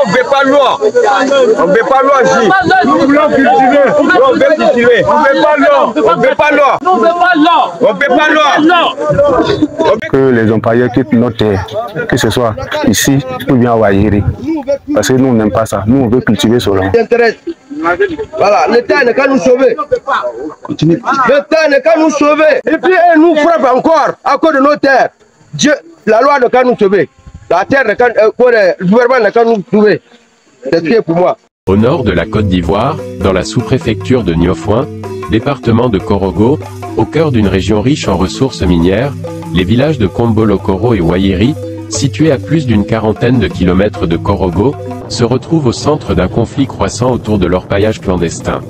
on ne veut pas l'or. On ne veut pas l'or ici. Nous voulons cultiver. On veut cultiver. On ne veut pas l'or. On ne veut pas l'or. On ne veut pas l'or. On ne veut pas l'or. Que les empailleurs quittent notre terre, que ce soit ici ou bien à Wayiri. Parce que nous, on n'aime pas ça. Nous, on veut cultiver seulement. Voilà, l'État n'est qu'à nous sauver. L'État n'est qu'à nous sauver. Et puis, elle nous frappe encore à cause de nos terres. Dieu, la loi n'est qu'à nous sauver. La terre n'est qu'à le gouvernement n'est qu'à nous sauver. C'est ce qui est pour moi. Au nord de la Côte d'Ivoire, dans la sous-préfecture de Niofouin, département de Korogo, au cœur d'une région riche en ressources minières, les villages de Kombolokoro et Wayiri, situés à plus d'une quarantaine de kilomètres de Korogo, se retrouvent au centre d'un conflit croissant autour de l'orpaillage clandestin.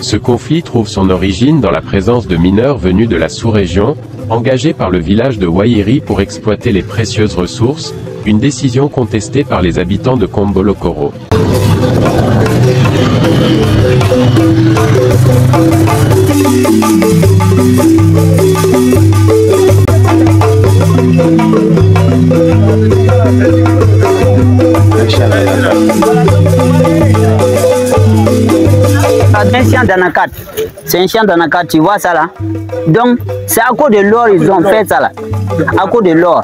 Ce conflit trouve son origine dans la présence de mineurs venus de la sous-région, engagés par le village de Wayiri pour exploiter les précieuses ressources, une décision contestée par les habitants de Kombolokoro. Un champ d'anakat, c'est un champ d'anakat, tu vois ça là. Donc c'est à cause de l'or ils ont fait ça là, à cause de l'or.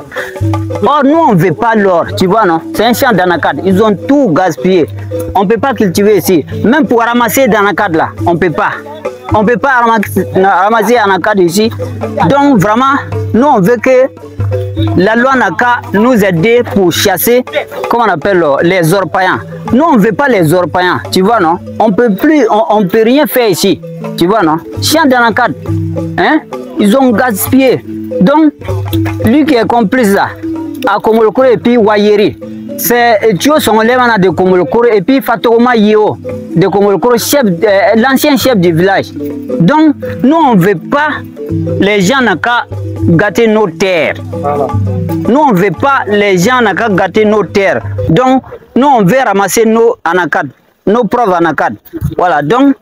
Or nous on ne veut pas l'or, tu vois non. C'est un champ d'anakat, ils ont tout gaspillé. On ne peut pas cultiver ici, même pour ramasser d'anakat là, on ne peut pas. On ne peut pas ramasser anakat ici. Donc vraiment, nous on veut que la loi n'a qu'à nous aider pour chasser, comment on appelle les orpaillants. Nous on ne veut pas les orpaillants, tu vois non. On peut plus, on peut rien faire ici, tu vois non. Chien d'anakat, hein, ils ont gaspillé. Donc lui qui est complice là, à Kombolokoro et puis Wayiri, c'est Thio Songolevana de Kombolokoro et puis Fatoma Yeo de Kombolokoro, l'ancien chef du village. Donc nous on ne veut pas les gens n'ont qu'à gâter nos terres. Nous on ne veut pas les gens n'ont qu'à gâter nos terres. Donc nous on veut ramasser nos anakat, nos preuves anakat. Voilà, donc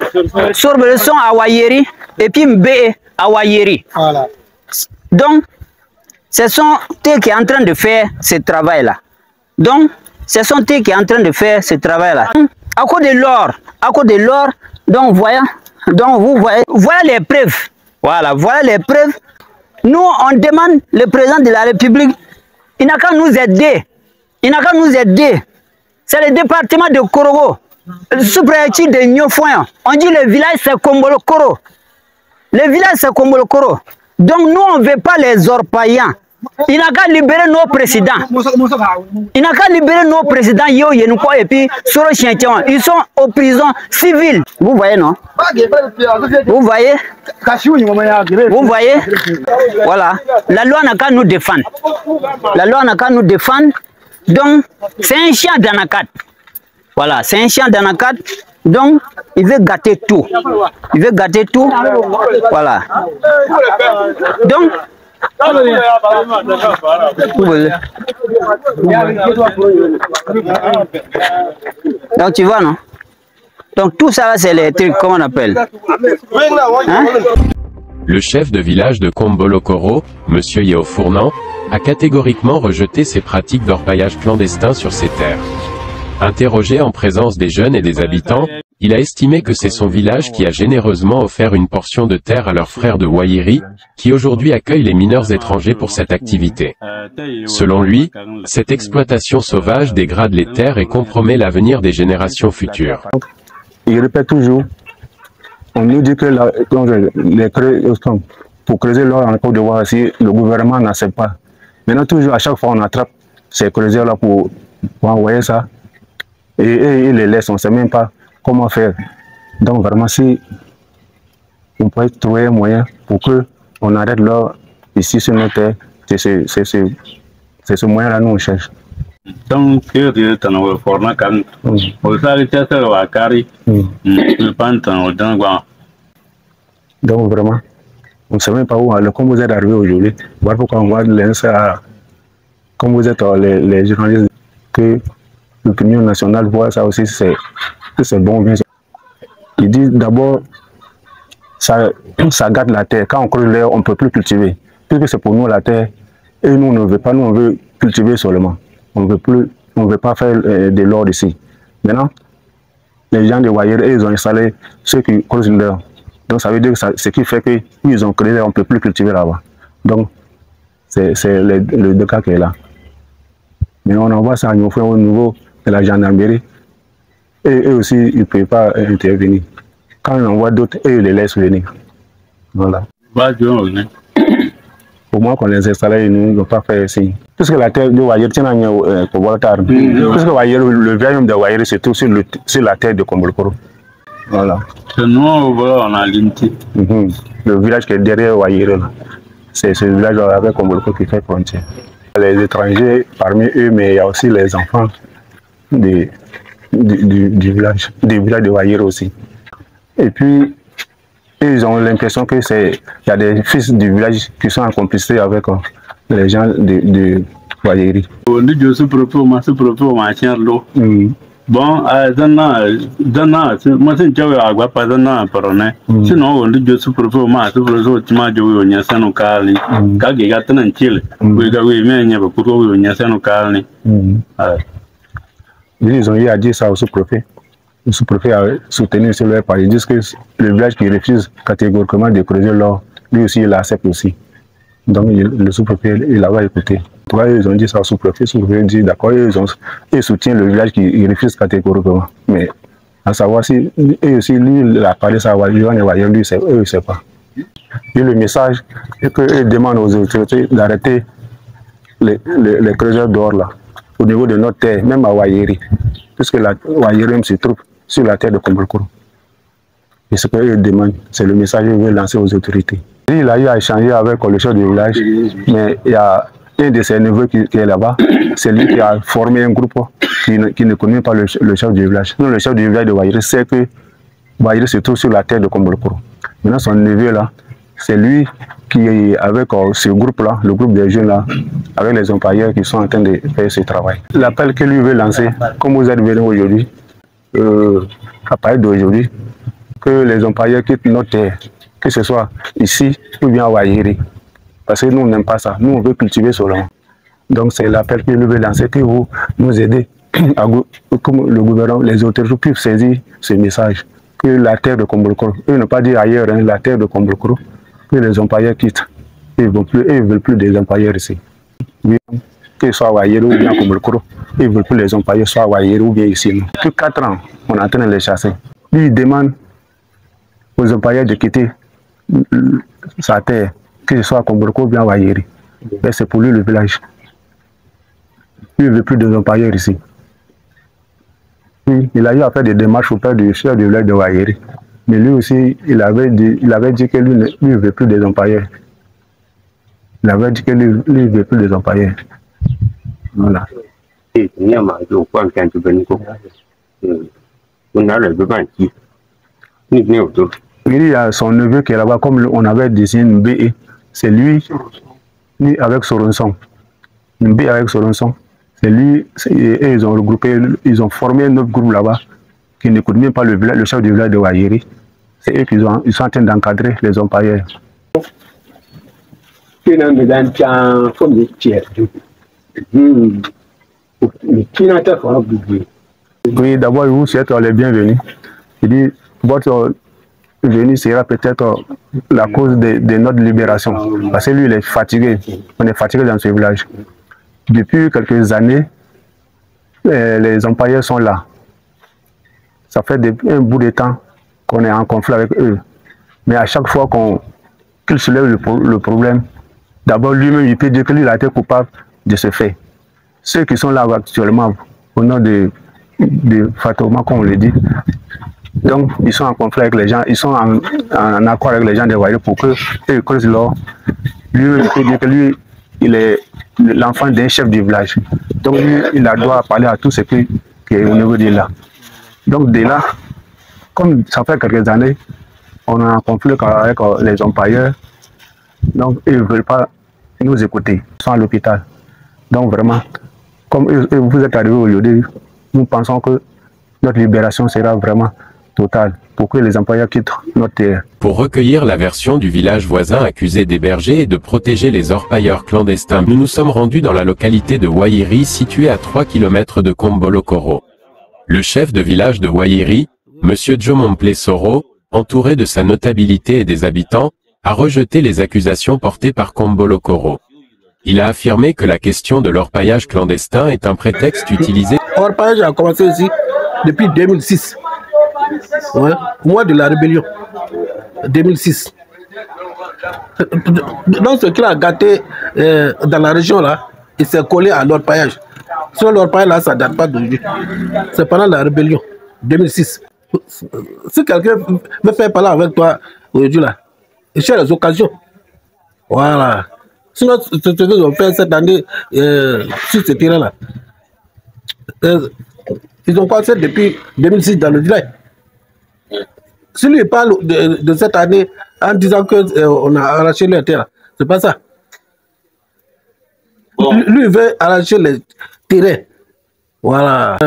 sur le son à Wayiri et puis Mbe à Wayiri. Voilà. Donc ce sont eux qui sont en train de faire ce travail là. Donc ce sont eux qui sont en train de faire ce travail là. À cause de l'or, donc voilà, donc vous voyez, voilà les preuves. Voilà, voilà les preuves. Nous on demande le président de la République, il n'a qu'à nous aider. Il n'a qu'à nous aider. C'est le département de Korogo, le sous-préfecture de Niofouin. On dit le village c'est Kombolokoro. Le village c'est Kombolokoro. Donc nous on ne veut pas les orpaillants. Il n'a qu'à libérer nos présidents. Il n'a qu'à libérer nos présidents Yo Yenouko et puis Soro Chientian. Ils sont aux prisons civiles. Vous voyez non? Vous voyez? Vous voyez? Voilà. La loi n'a qu'à nous défendre. La loi n'a qu'à nous défendre. Donc c'est un chien d'anakat. Voilà, c'est un chien d'anakat. Donc il veut gâter tout. Il veut gâter tout. Voilà. Donc donc tu vois non? Donc tout ça c'est les trucs, comment on appelle? Hein? Le chef de village de Kombolokoro, M. Yeo Fournant, a catégoriquement rejeté ces pratiques d'orpaillage clandestin sur ses terres. Interrogé en présence des jeunes et des habitants, il a estimé que c'est son village qui a généreusement offert une portion de terre à leurs frères de Wayiri, qui aujourd'hui accueillent les mineurs étrangers pour cette activité. Selon lui, cette exploitation sauvage dégrade les terres et compromet l'avenir des générations futures. Il répète toujours, on nous dit que pour creuser l'or en Côte d'Ivoire, si le gouvernement n'accepte pas. Maintenant, toujours, à chaque fois, on attrape ces creuseurs-là pour envoyer ça. Et ils les laissent, on ne sait même pas comment faire. Donc, vraiment, si on pourrait trouver un moyen pour qu'on arrête l'or ici sur notre terre, c'est ce moyen-là nous on cherche. Donc, vraiment, on ne sait même pas où, comme vous êtes arrivé aujourd'hui, voilà pourquoi on va lancer à, comme vous êtes les journalistes, que l'opinion nationale voit ça aussi, c'est bon. Bien. Il dit d'abord, ça gâte la terre. Quand on creuse l'air, on ne peut plus cultiver. Puisque c'est pour nous la terre, et nous on ne veut pas, nous on veut cultiver seulement. On ne veut plus on ne veut pas faire de l'or ici. Maintenant, les gens de Wayeri, ils ont installé ceux qui creusent l'or. Donc ça veut dire que ce qui fait qu'ils ont créé, on ne peut plus cultiver là-bas. Donc c'est le deux cas qui est là. Mais on envoie ça au niveau de la gendarmerie. Et eux aussi, ils ne peuvent pas intervenir. Quand on envoie d'autres, eux, ils les laissent venir. Voilà. Pour moi, qu'on les installe, ils ne vont pas faire signe. Puisque la terre de Wayeri, puisque le village de Wayeri se trouve sur la terre de Kombolokoro. Voilà. Nous, on a limité. Le village qui est derrière Wayeri, c'est ce village avec Kombolokoro qui fait frontière. Les étrangers parmi eux, mais il y a aussi les enfants du village de Wayeri aussi. Et puis, ils ont l'impression que il y a des fils du village qui sont en complicité avec les gens de Wayeri. Bon, moi c'est déjà agua pas sinon on dit je suis proprement tu m'as dit on y a ça no calni kage gata nan chile we ga we me nya ba pour we on y a ça no calni. Ils ont eu à dire ça au sous-préfet. Le sous-préfet a soutenu sur leur part. Ils disent que le village qui refuse catégoriquement de creuser l'or, lui aussi il accepte aussi. Donc le sous-préfet, il avait écouté. Ils ont dit ça au sous-préfet. Le sous-préfet dit d'accord, ils soutiennent le village qui refuse catégoriquement. Mais à savoir si eux aussi, lui, il a parlé ça à Wayeri, lui, eux, il ne sait pas. Et le message est qu'ils demandent aux autorités d'arrêter les creuseurs d'or là, au niveau de notre terre, même à Wayeri, puisque la Wayeri se trouve sur la terre de Kombolokoro. Et ce qu'eux demandent, c'est le message qu'ils veulent lancer aux autorités. Il a eu à échanger avec le chef du village, mais il y a un de ses neveux qui est là-bas. C'est lui qui a formé un groupe qui ne connaît pas le chef du village. Donc, le chef du village de Wayeri sait que Wayeri se trouve sur la terre de Kombolokoro. Maintenant, son neveu là, c'est lui qui est avec ce groupe-là, le groupe des jeunes là, avec les employeurs qui sont en train de faire ce travail. L'appel que lui veut lancer, comme vous êtes venu aujourd'hui, à partir d'aujourd'hui, que les employeurs quittent notre terre, que ce soit ici ou bien à Wayeri. Parce que nous, on n'aime pas ça. Nous, on veut cultiver seulement. Donc, c'est l'appel que lui veut lancer, que vous nous aidez, comme le gouvernement, les autorités puissent saisir ce message. Que la terre de Kombolokoro, eux n'ont pas dit ailleurs, hein, la terre de Kombolokoro, que les employeurs quittent. Ils ne veulent plus des employeurs ici. Que ce soit à Wayeri ou bien à Kombolokoro, ils ne veulent plus les employeurs, soit à Wayeri ou bien ici. Depuis 4 ans, on est en train de les chasser. Lui, il demande aux employeurs de quitter sa terre, que ce soit à Kombolokoro ou bien à Wayeri. C'est pour lui le village. Lui, il ne veut plus de employeurs ici. Puis, il a eu à faire des démarches auprès du chef du village de Wayeri. Mais lui aussi, il avait dit que lui ne veut plus des employeurs. Il avait dit que lui ne veut plus des employeurs. Voilà. Il y a son neveu qui est là-bas, comme on avait désigné une BE. C'est lui avec Soronson. Une BE avec Soronson. C'est lui, et ils ont regroupé, ils ont formé un autre groupe là-bas qui n'écoute même pas le chef du village de Wayeri. C'est eux qui sont en train d'encadrer les employeurs. Oui, d'abord, vous souhaite les bienvenus. Il dit, votre venue sera peut-être la cause de notre libération. Parce que lui, il est fatigué. On est fatigué dans ce village. Depuis quelques années, les employeurs sont là. Ça fait un bout de temps qu'on est en conflit avec eux. Mais à chaque fois qu'il soulève le problème, d'abord lui-même, il peut dire que lui, il a été coupable de ce fait. Ceux qui sont là actuellement, au nom de Fatouma, comme on le dit, donc ils sont en conflit avec les gens, ils sont en accord avec les gens de Wayeri pour qu'ils creusent l'or. Lui-même, il peut dire que lui, il est l'enfant d'un chef du village. Donc lui, il a droit à parler à tout ce qui est au niveau de là. Donc de là, comme ça fait quelques années, on est en conflit avec les employeurs. Donc ils ne veulent pas nous écouter. Ils sont à l'hôpital. Donc vraiment, comme vous êtes arrivés aujourd'hui, nous pensons que notre libération sera vraiment totale pour que les employeurs quittent notre terre. Pour recueillir la version du village voisin accusé d'héberger et de protéger les orpailleurs clandestins, nous nous sommes rendus dans la localité de Wayiri située à 3 km de Kombolokoro. Le chef de village de Wayiri, M. Djomomple Soro, entouré de sa notabilité et des habitants, a rejeté les accusations portées par Kombolokoro. Il a affirmé que la question de l'orpaillage clandestin est un prétexte utilisé. L'orpaillage a commencé ici depuis 2006, ouais, au mois de la rébellion, 2006. Donc ce qu'il a gâté dans la région là, il s'est collé à l'orpaillage. Sur l'orpaillage là, ça ne date pas d'aujourd'hui. C'est pendant la rébellion, 2006. Si quelqu'un veut faire parler avec toi aujourd'hui là, il cherche les occasions. Voilà. Sinon, ce qu'ils ont fait cette année sur ce terrain-là, ils ont commencé depuis 2006 dans le village. Si lui parle de cette année en disant qu'on a arraché leur terre, c'est pas ça. Bon. Lui veut arracher les terrains. Voilà.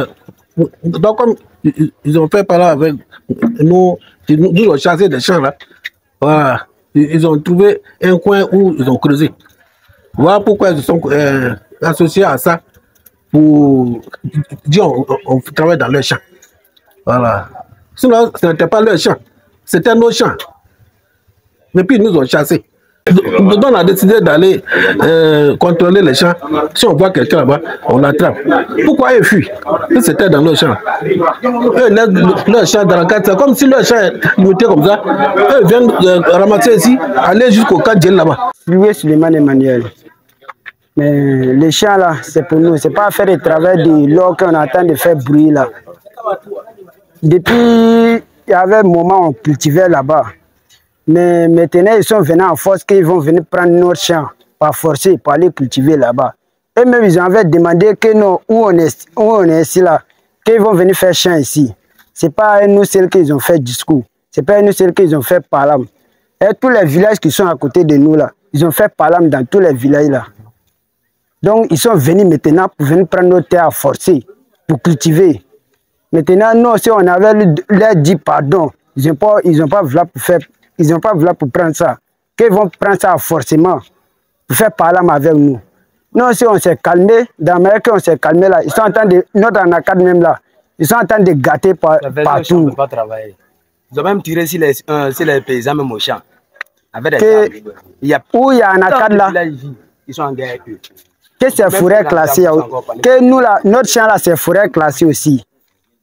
Donc, comme ils ont fait parler avec nous, nous ont chassé des champs là. Voilà. Ils ont trouvé un coin où ils ont creusé. Voilà pourquoi ils sont associés à ça pour dire on travaille dans leur champ. Voilà. Sinon, ce n'était pas leur champ, c'était nos champs. Et puis ils nous ont chassés. Donc on a décidé d'aller contrôler les champs. Si on voit quelqu'un là-bas, on l'attrape. Pourquoi ils fuient? C'était dans leur champ. Eux laissent leur champ dans la carte. C'est comme si leur champ était comme ça. Eux viennent ramasser ici, aller jusqu'au cadre là-bas. Louis Suleiman Emmanuel. Mais les champs là, c'est pour nous. C'est pas faire le travail de l'or qu'on attend de faire bruit là. Depuis, il y avait un moment où on cultivait là-bas. Mais maintenant, ils sont venus en force qu'ils vont venir prendre notre champ, par forcer, pour aller cultiver là-bas. Eux-mêmes, ils avaient demandé que nous, où on est ici là, qu'ils vont venir faire champ ici. C'est pas nous celles qu'ils ont fait discours. C'est pas nous celles qu'ils ont fait parlam. Et tous les villages qui sont à côté de nous là, ils ont fait parlam dans tous les villages là. Donc, ils sont venus maintenant pour venir prendre notre terre à forcer, pour cultiver. Maintenant, nous aussi, on avait leur dit pardon. Ils n'ont pas voulu pour faire. Ils n'ont pas voulu pour prendre ça. Qu'ils vont prendre ça forcément pour faire parler avec nous. Nous aussi, on s'est calmé. Dans l'Amérique, on s'est calmé là. Ils sont en train de. Notre anacade même là. Ils sont en train de gâter partout. On ne peut pas travailler. Ils ont même tiré sur les paysans, même au champ. Avec des où il y a un anacade là. Ils sont en guerre avec eux. Que c'est forêt classée. Que nous là, notre champ là, c'est forêt classée aussi.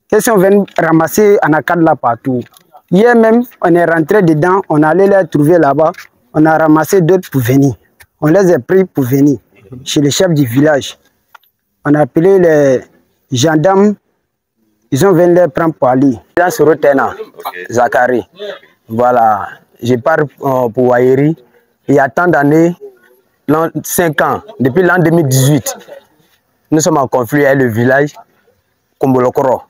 Que si on vient ramasser un anacade là partout. Hier même, on est rentré dedans, on allait les trouver là-bas, on a ramassé d'autres pour venir. On les a pris pour venir chez le chef du village. On a appelé les gendarmes, ils ont venu les prendre pour aller. Dans ce retenant, Zachary, voilà, je pars pour Wayiri. Il y a tant d'années, 5 ans, depuis l'an 2018, nous sommes en conflit avec le village Kombolokoro.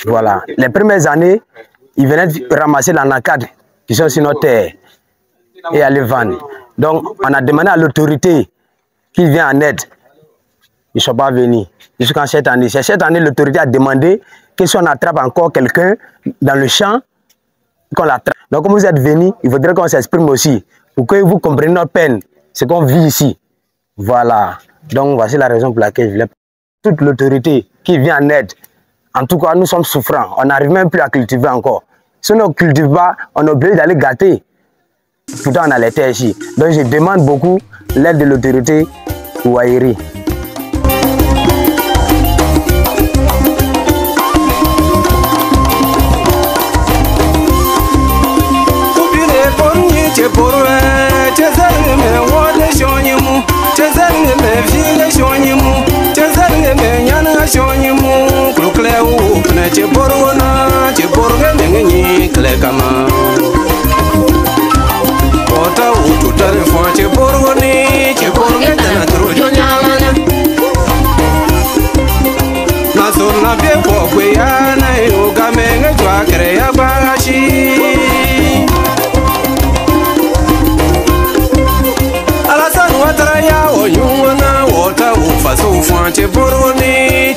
Voilà, les premières années, ils venaient ramasser l'anacade qui sont sur notre terre et aller vendre. Donc, on a demandé à l'autorité qui vient en aide. Ils ne sont pas venus. Jusqu'en cette année. Cette année, l'autorité a demandé que si on attrape encore quelqu'un dans le champ, qu'on l'attrape. Donc, comme vous êtes venus, il faudrait qu'on s'exprime aussi pour que vous compreniez notre peine, ce qu'on vit ici. Voilà. Donc, voici la raison pour laquelle je voulais. Toute l'autorité qui vient en aide. En tout cas, nous sommes souffrants. On n'arrive même plus à cultiver encore. Si on ne cultive pas, on est obligé d'aller gâter. Pourtant, on a les terres ici. Donc, je demande beaucoup l'aide de l'autorité Wayiri. Alasan watara ya o nyuna wota ufa so fante boroni